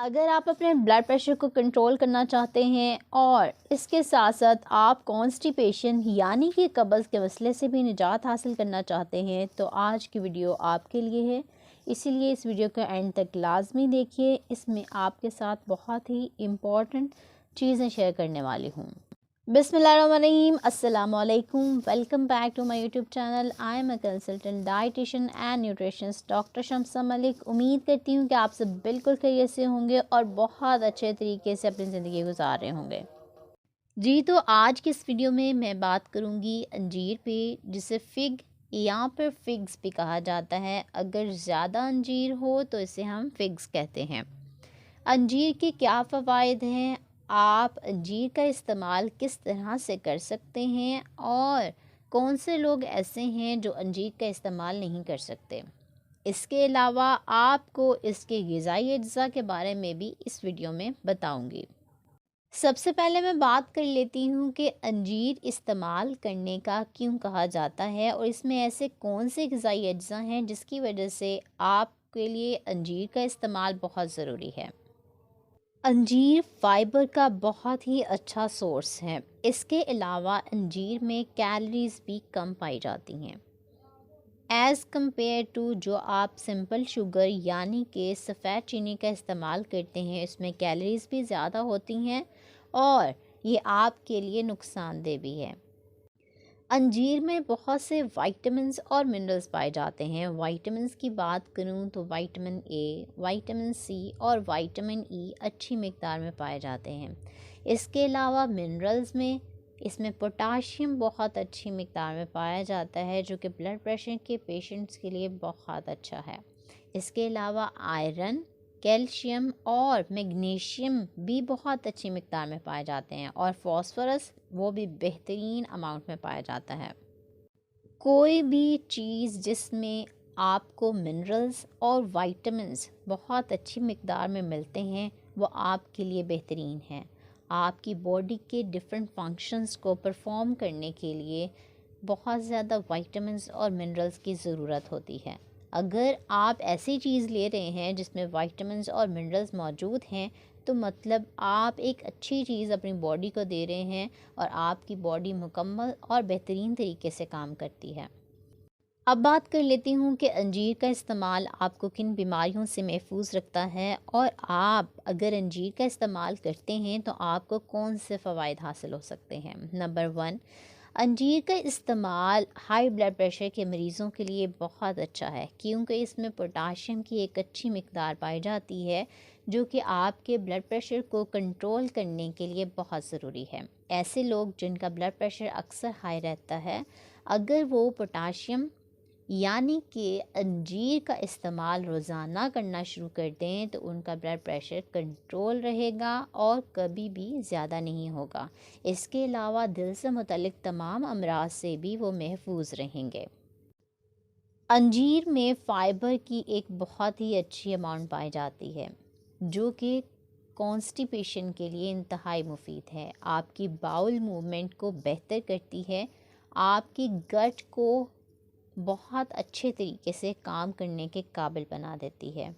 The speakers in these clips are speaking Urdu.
اگر آپ اپنے بلڈ پریشر کو کنٹرول کرنا چاہتے ہیں اور اس کے ساتھ ساتھ آپ کانسٹیپیشن یعنی کہ قبض کے مسئلے سے بھی نجات حاصل کرنا چاہتے ہیں تو آج کی ویڈیو آپ کے لیے ہے، اسی لیے اس ویڈیو کا اینڈ تک لازمی دیکھیے۔ اس میں آپ کے ساتھ بہت ہی امپورٹنٹ چیزیں شیئر کرنے والی ہوں۔ بسم اللہ الرحمن الرحیم، السلام علیکم، welcome back to my YouTube channel. I am a consultant dietician and nutritionist doctor Shamsa Malik. امید کرتی ہوں کہ آپ سب بالکل خیریت سے ہوں گے اور بہت اچھے طریقے سے اپنی زندگی گزار رہے ہوں گے۔ جی تو آج کی اس ویڈیو میں بات کروں گی انجیر پہ، جسے فگ یا پھر فگز بھی کہا جاتا ہے۔ اگر زیادہ انجیر ہو تو اسے ہم فگز کہتے ہیں۔ انجیر کے کیا فوائد ہیں، آپ انجیر کا استعمال کس طرح سے کر سکتے ہیں اور کون سے لوگ ایسے ہیں جو انجیر کا استعمال نہیں کر سکتے، اس کے علاوہ آپ کو اس کے غذائی اجزاء کے بارے میں بھی اس ویڈیو میں بتاؤں گی۔ سب سے پہلے میں بات کر لیتی ہوں کہ انجیر استعمال کرنے کا کیوں کہا جاتا ہے اور اس میں ایسے کون سے غذائی اجزاء ہیں جس کی وجہ سے آپ کے لیے انجیر کا استعمال بہت ضروری ہے۔ انجیر فائبر کا بہت ہی اچھا سورس ہے۔ اس کے علاوہ انجیر میں کیلریز بھی کم پائی جاتی ہیں ایز کمپیئر ٹو جو آپ سمپل شوگر یعنی کہ سفید چینی کا استعمال کرتے ہیں، اس میں کیلریز بھی زیادہ ہوتی ہیں اور یہ آپ کے لیے نقصان دہ بھی ہے۔ انجیر میں بہت سے وائٹامنز اور منرلز پائے جاتے ہیں۔ وائٹامنز کی بات کروں تو وائٹامن اے، وائٹامن سی اور وائٹامن ای اچھی مقدار میں پائے جاتے ہیں۔ اس کے علاوہ منرلز میں اس میں پوٹاشیم بہت اچھی مقدار میں پایا جاتا ہے، جو کہ بلڈ پریشر کے پیشنٹس کے لیے بہت اچھا ہے۔ اس کے علاوہ آئرن، کیلشیم اور میگنیشیم بھی بہت اچھی مقدار میں پائے جاتے ہیں اور فاسفورس وہ بھی بہترین اماؤنٹ میں پایا جاتا ہے۔ کوئی بھی چیز جس میں آپ کو منرلز اور وائٹامنز بہت اچھی مقدار میں ملتے ہیں وہ آپ کے لیے بہترین ہے۔ آپ کی باڈی کے ڈفرینٹ فنکشنز کو پرفارم کرنے کے لیے بہت زیادہ وائٹامنز اور منرلز کی ضرورت ہوتی ہے۔ اگر آپ ایسی چیز لے رہے ہیں جس میں وائٹامنز اور منرلز موجود ہیں تو مطلب آپ ایک اچھی چیز اپنی باڈی کو دے رہے ہیں اور آپ کی باڈی مکمل اور بہترین طریقے سے کام کرتی ہے۔ اب بات کر لیتی ہوں کہ انجیر کا استعمال آپ کو کن بیماریوں سے محفوظ رکھتا ہے اور آپ اگر انجیر کا استعمال کرتے ہیں تو آپ کو کون سے فوائد حاصل ہو سکتے ہیں۔ نمبر 1، انجیر کا استعمال ہائی بلڈ پریشر کے مریضوں کے لیے بہت اچھا ہے، کیونکہ اس میں پوٹاشیم کی ایک اچھی مقدار پائی جاتی ہے جو کہ آپ کے بلڈ پریشر کو کنٹرول کرنے کے لیے بہت ضروری ہے۔ ایسے لوگ جن کا بلڈ پریشر اکثر ہائی رہتا ہے، اگر وہ پوٹاشیم یعنی کہ انجیر کا استعمال روزانہ کرنا شروع کر دیں تو ان کا بلڈ پریشر کنٹرول رہے گا اور کبھی بھی زیادہ نہیں ہوگا۔ اس کے علاوہ دل سے متعلق تمام امراض سے بھی وہ محفوظ رہیں گے۔ انجیر میں فائبر کی ایک بہت ہی اچھی اماؤنٹ پائی جاتی ہے جو کہ کانسٹیپیشن کے لیے انتہائی مفید ہے۔ آپ کی باؤل موومنٹ کو بہتر کرتی ہے، آپ کی گٹ کو بہت اچھے طریقے سے کام کرنے کے قابل بنا دیتی ہے۔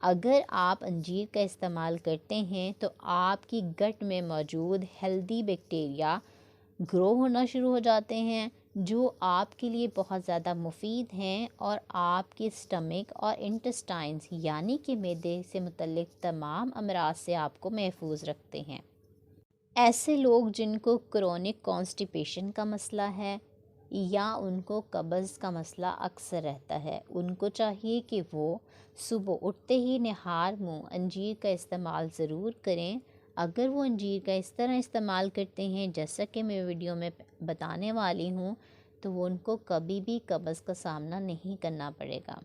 اگر آپ انجیر کا استعمال کرتے ہیں تو آپ کی گٹ میں موجود ہیلدی بیکٹیریا گرو ہونا شروع ہو جاتے ہیں جو آپ کے لیے بہت زیادہ مفید ہیں اور آپ کے سٹمک اور انٹسٹائنز یعنی کہ معدے سے متعلق تمام امراض سے آپ کو محفوظ رکھتے ہیں۔ ایسے لوگ جن کو کرونک کانسٹیپیشن کا مسئلہ ہے یا ان کو قبض کا مسئلہ اکثر رہتا ہے، ان کو چاہیے کہ وہ صبح اٹھتے ہی نہار منہ انجیر کا استعمال ضرور کریں۔ اگر وہ انجیر کا اس طرح استعمال کرتے ہیں جیسا کہ میں ویڈیو میں بتانے والی ہوں تو وہ ان کو کبھی بھی قبض کا سامنا نہیں کرنا پڑے گا۔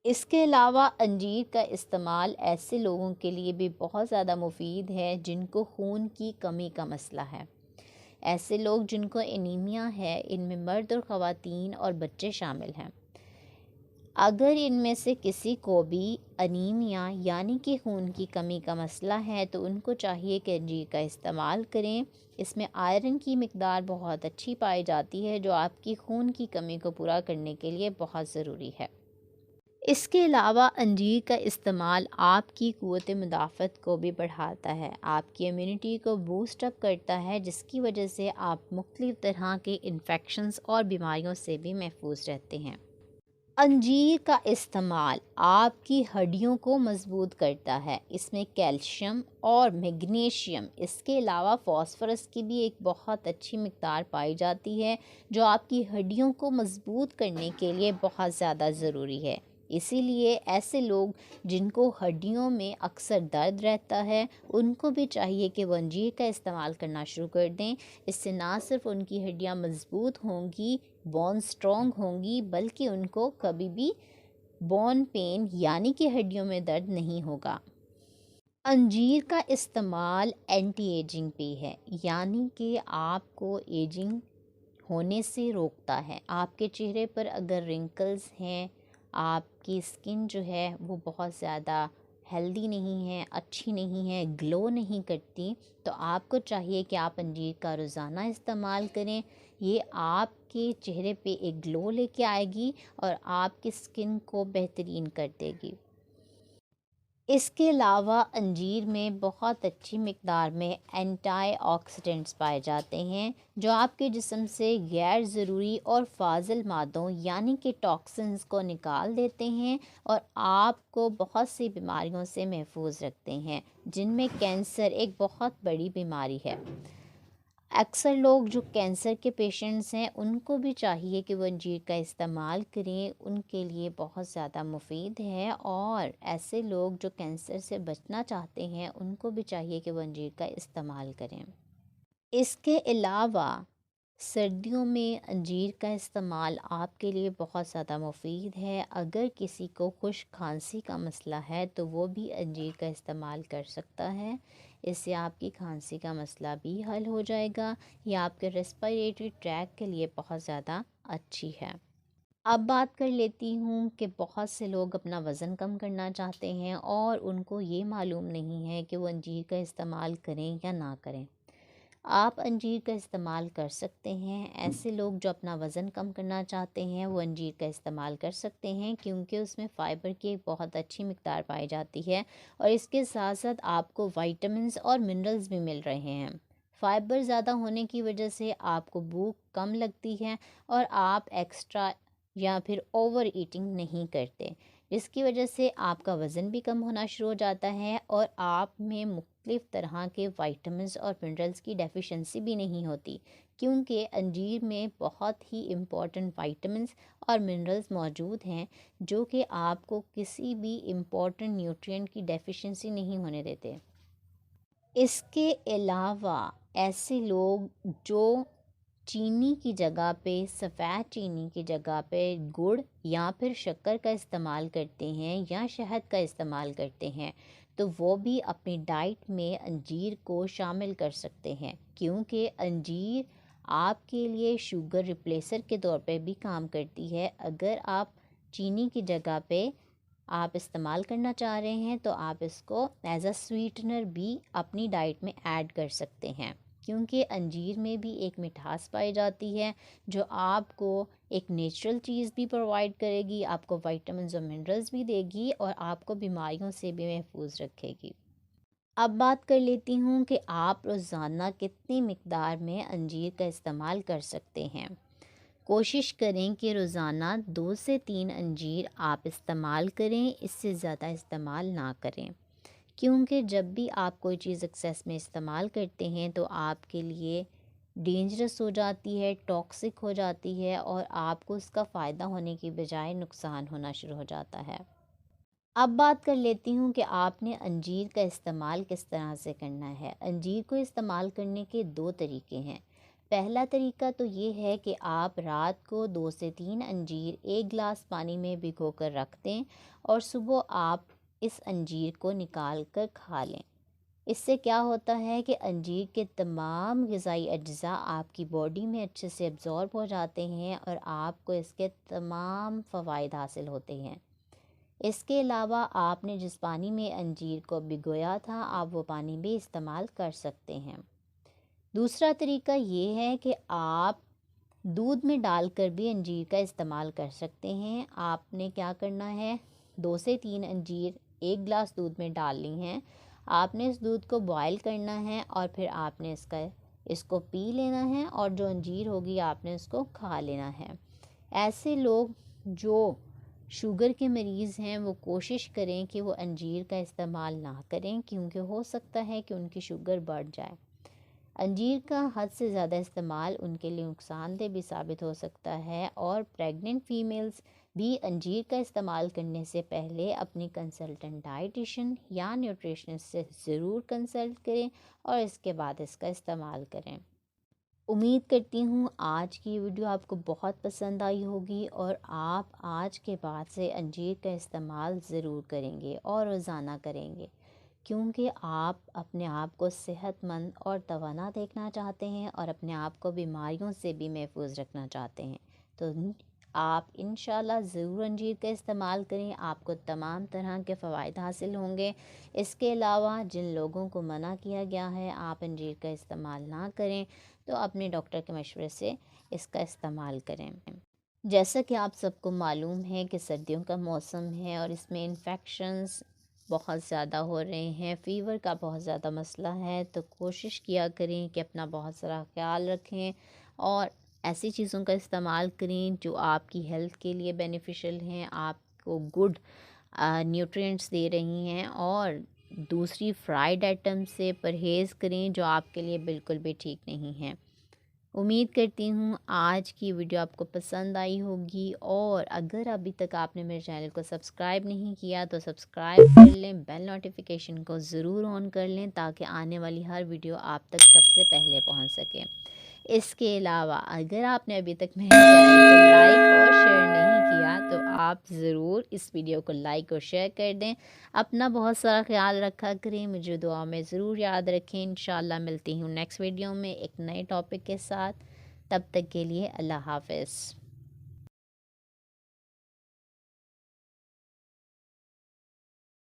اس کے علاوہ انجیر کا استعمال ایسے لوگوں کے لیے بھی بہت زیادہ مفید ہے جن کو خون کی کمی کا مسئلہ ہے۔ ایسے لوگ جن کو انیمیا ہے، ان میں مرد اور خواتین اور بچے شامل ہیں۔ اگر ان میں سے کسی کو بھی انیمیا یعنی کہ خون کی کمی کا مسئلہ ہے تو ان کو چاہیے کہ انجیر کا استعمال کریں۔ اس میں آئرن کی مقدار بہت اچھی پائی جاتی ہے جو آپ کی خون کی کمی کو پورا کرنے کے لیے بہت ضروری ہے۔ اس کے علاوہ انجیر کا استعمال آپ کی قوت مدافعت کو بھی بڑھاتا ہے، آپ کی امیونٹی کو بوسٹ اپ کرتا ہے، جس کی وجہ سے آپ مختلف طرح کے انفیکشنز اور بیماریوں سے بھی محفوظ رہتے ہیں۔ انجیر کا استعمال آپ کی ہڈیوں کو مضبوط کرتا ہے، اس میں کیلشیم اور میگنیشیم، اس کے علاوہ فاسفورس کی بھی ایک بہت اچھی مقدار پائی جاتی ہے، جو آپ کی ہڈیوں کو مضبوط کرنے کے لیے بہت زیادہ ضروری ہے۔ اسی لیے ایسے لوگ جن کو ہڈیوں میں اکثر درد رہتا ہے، ان کو بھی چاہیے کہ وہ انجیر کا استعمال کرنا شروع کر دیں۔ اس سے نہ صرف ان کی ہڈیاں مضبوط ہوں گی، بون سٹرونگ ہوں گی، بلکہ ان کو کبھی بھی بون پین یعنی کہ ہڈیوں میں درد نہیں ہوگا۔ انجیر کا استعمال اینٹی ایجنگ پہ ہے، یعنی کہ آپ کو ایجنگ ہونے سے روکتا ہے۔ آپ کے چہرے پر اگر رنکلز ہیں، آپ کی اسکن جو ہے وہ بہت زیادہ ہیلدی نہیں ہے، اچھی نہیں ہے، گلو نہیں کرتی، تو آپ کو چاہیے کہ آپ انجیر کا روزانہ استعمال کریں۔ یہ آپ کے چہرے پہ ایک گلو لے کے آئے گی اور آپ کی اسکن کو بہترین کر دے گی۔ اس کے علاوہ انجیر میں بہت اچھی مقدار میں اینٹی آکسیڈنٹس پائے جاتے ہیں، جو آپ کے جسم سے غیر ضروری اور فاضل مادوں یعنی کہ ٹاکسنز کو نکال دیتے ہیں اور آپ کو بہت سی بیماریوں سے محفوظ رکھتے ہیں، جن میں کینسر ایک بہت بڑی بیماری ہے۔ اکثر لوگ جو کینسر کے پیشنٹس ہیں، ان کو بھی چاہیے کہ وہ انجیر کا استعمال کریں، ان کے لیے بہت زیادہ مفید ہے، اور ایسے لوگ جو کینسر سے بچنا چاہتے ہیں، ان کو بھی چاہیے کہ وہ انجیر کا استعمال کریں۔ اس کے علاوہ سردیوں میں انجیر کا استعمال آپ کے لیے بہت زیادہ مفید ہے۔ اگر کسی کو خشک کھانسی کا مسئلہ ہے تو وہ بھی انجیر کا استعمال کر سکتا ہے، اس سے آپ کی کھانسی کا مسئلہ بھی حل ہو جائے گا۔ یہ آپ کے ریسپیریٹری ٹریک کے لیے بہت زیادہ اچھی ہے۔ اب بات کر لیتی ہوں کہ بہت سے لوگ اپنا وزن کم کرنا چاہتے ہیں اور ان کو یہ معلوم نہیں ہے کہ وہ انجیر کا استعمال کریں یا نہ کریں۔ آپ انجیر کا استعمال کر سکتے ہیں۔ ایسے لوگ جو اپنا وزن کم کرنا چاہتے ہیں وہ انجیر کا استعمال کر سکتے ہیں، کیونکہ اس میں فائبر کی ایک بہت اچھی مقدار پائی جاتی ہے، اور اس کے ساتھ ساتھ آپ کو وائٹامنز اور منرلز بھی مل رہے ہیں۔ فائبر زیادہ ہونے کی وجہ سے آپ کو بھوک کم لگتی ہے اور آپ ایکسٹرا یا پھر اوور ایٹنگ نہیں کرتے، جس کی وجہ سے آپ کا وزن بھی کم ہونا شروع ہو جاتا ہے اور آپ میں مختلف طرح کے وائٹامنز اور منرلز کی ڈیفیشنسی بھی نہیں ہوتی، کیونکہ انجیر میں بہت ہی امپورٹنٹ وائٹامنز اور منرلز موجود ہیں، جو کہ آپ کو کسی بھی امپورٹنٹ نیوٹرینٹ کی ڈیفیشنسی نہیں ہونے دیتے۔ اس کے علاوہ ایسے لوگ جو چینی کی جگہ پہ، سفید چینی کی جگہ پہ گڑ یا پھر شکر کا استعمال کرتے ہیں یا شہد کا استعمال کرتے ہیں، تو وہ بھی اپنی ڈائٹ میں انجیر کو شامل کر سکتے ہیں، کیونکہ انجیر آپ کے لیے شوگر ریپلیسر کے طور پہ بھی کام کرتی ہے۔ اگر آپ چینی کی جگہ پہ آپ استعمال کرنا چاہ رہے ہیں تو آپ اس کو ایز اے سویٹنر بھی اپنی ڈائٹ میں ایڈ کر سکتے ہیں، کیونکہ انجیر میں بھی ایک مٹھاس پائی جاتی ہے جو آپ کو ایک نیچرل چیز بھی پرووائڈ کرے گی، آپ کو وائٹامنز اور منرلز بھی دے گی اور آپ کو بیماریوں سے بھی محفوظ رکھے گی۔ اب بات کر لیتی ہوں کہ آپ روزانہ کتنی مقدار میں انجیر کا استعمال کر سکتے ہیں۔ کوشش کریں کہ روزانہ 2 سے 3 انجیر آپ استعمال کریں، اس سے زیادہ استعمال نہ کریں، کیونکہ جب بھی آپ کوئی چیز ایکسیس میں استعمال کرتے ہیں تو آپ کے لیے ڈینجرس ہو جاتی ہے، ٹاکسک ہو جاتی ہے، اور آپ کو اس کا فائدہ ہونے کی بجائے نقصان ہونا شروع ہو جاتا ہے۔ اب بات کر لیتی ہوں کہ آپ نے انجیر کا استعمال کس طرح سے کرنا ہے۔ انجیر کو استعمال کرنے کے 2 طریقے ہیں۔ پہلا طریقہ تو یہ ہے کہ آپ رات کو 2 سے 3 انجیر 1 گلاس پانی میں بھگو کر رکھ دیں اور صبح آپ اس انجیر کو نکال کر کھا لیں۔ اس سے کیا ہوتا ہے کہ انجیر کے تمام غذائی اجزاء آپ کی باڈی میں اچھے سے ابزارب ہو جاتے ہیں اور آپ کو اس کے تمام فوائد حاصل ہوتے ہیں۔ اس کے علاوہ آپ نے جس پانی میں انجیر کو بھگویا تھا، آپ وہ پانی بھی استعمال کر سکتے ہیں۔ دوسرا طریقہ یہ ہے کہ آپ دودھ میں ڈال کر بھی انجیر کا استعمال کر سکتے ہیں۔ آپ نے کیا کرنا ہے، 2 سے 3 انجیر 1 گلاس دودھ میں ڈالنی ہیں۔ آپ نے اس دودھ کو بوائل کرنا ہے اور پھر آپ نے اس کو پی لینا ہے، اور جو انجیر ہوگی آپ نے اس کو کھا لینا ہے۔ ایسے لوگ جو شوگر کے مریض ہیں وہ کوشش کریں کہ وہ انجیر کا استعمال نہ کریں، کیونکہ ہو سکتا ہے کہ ان کی شوگر بڑھ جائے۔ انجیر کا حد سے زیادہ استعمال ان کے لیے نقصان دہ بھی ثابت ہو سکتا ہے، اور پریگننٹ فیمیلز بھی انجیر کا استعمال کرنے سے پہلے اپنی کنسلٹنٹ ڈائٹیشین یا نیوٹریشنسٹ سے ضرور کنسلٹ کریں اور اس کے بعد اس کا استعمال کریں۔ امید کرتی ہوں آج کی ویڈیو آپ کو بہت پسند آئی ہوگی، اور آپ آج کے بعد سے انجیر کا استعمال ضرور کریں گے اور روزانہ کریں گے، کیونکہ آپ اپنے آپ کو صحت مند اور توانا دیکھنا چاہتے ہیں اور اپنے آپ کو بیماریوں سے بھی محفوظ رکھنا چاہتے ہیں۔ تو آپ انشاءاللہ ضرور انجیر کا استعمال کریں، آپ کو تمام طرح کے فوائد حاصل ہوں گے۔ اس کے علاوہ جن لوگوں کو منع کیا گیا ہے آپ انجیر کا استعمال نہ کریں، تو اپنے ڈاکٹر کے مشورے سے اس کا استعمال کریں۔ جیسا کہ آپ سب کو معلوم ہے کہ سردیوں کا موسم ہے اور اس میں انفیکشنز بہت زیادہ ہو رہے ہیں، فیور کا بہت زیادہ مسئلہ ہے، تو کوشش کیا کریں کہ اپنا بہت سارا خیال رکھیں اور ایسی چیزوں کا استعمال کریں جو آپ کی ہیلتھ کے لیے بینیفیشل ہیں، آپ کو گڈ نیوٹرینٹس دے رہی ہیں، اور دوسری فرائیڈ آئٹم سے پرہیز کریں جو آپ کے لیے بالکل بھی ٹھیک نہیں ہیں۔ امید کرتی ہوں آج کی ویڈیو آپ کو پسند آئی ہوگی، اور اگر ابھی تک آپ نے میرے چینل کو سبسکرائب نہیں کیا تو سبسکرائب کر لیں، بیل نوٹیفیکیشن کو ضرور آن کر لیں تاکہ آنے والی ہر ویڈیو آپ تک سب سے پہلے پہنچ سکے۔ اس کے علاوہ اگر آپ نے ابھی تک میرے چینل کو لائک اور شیئر نہیں کیا تو آپ ضرور اس ویڈیو کو لائک اور شیئر کر دیں۔ اپنا بہت سارا خیال رکھا کریں، مجھے دعا میں ضرور یاد رکھیں۔ انشاءاللہ ملتی ہوں نیکسٹ ویڈیو میں ایک نئے ٹاپک کے ساتھ، تب تک کے لیے اللہ حافظ۔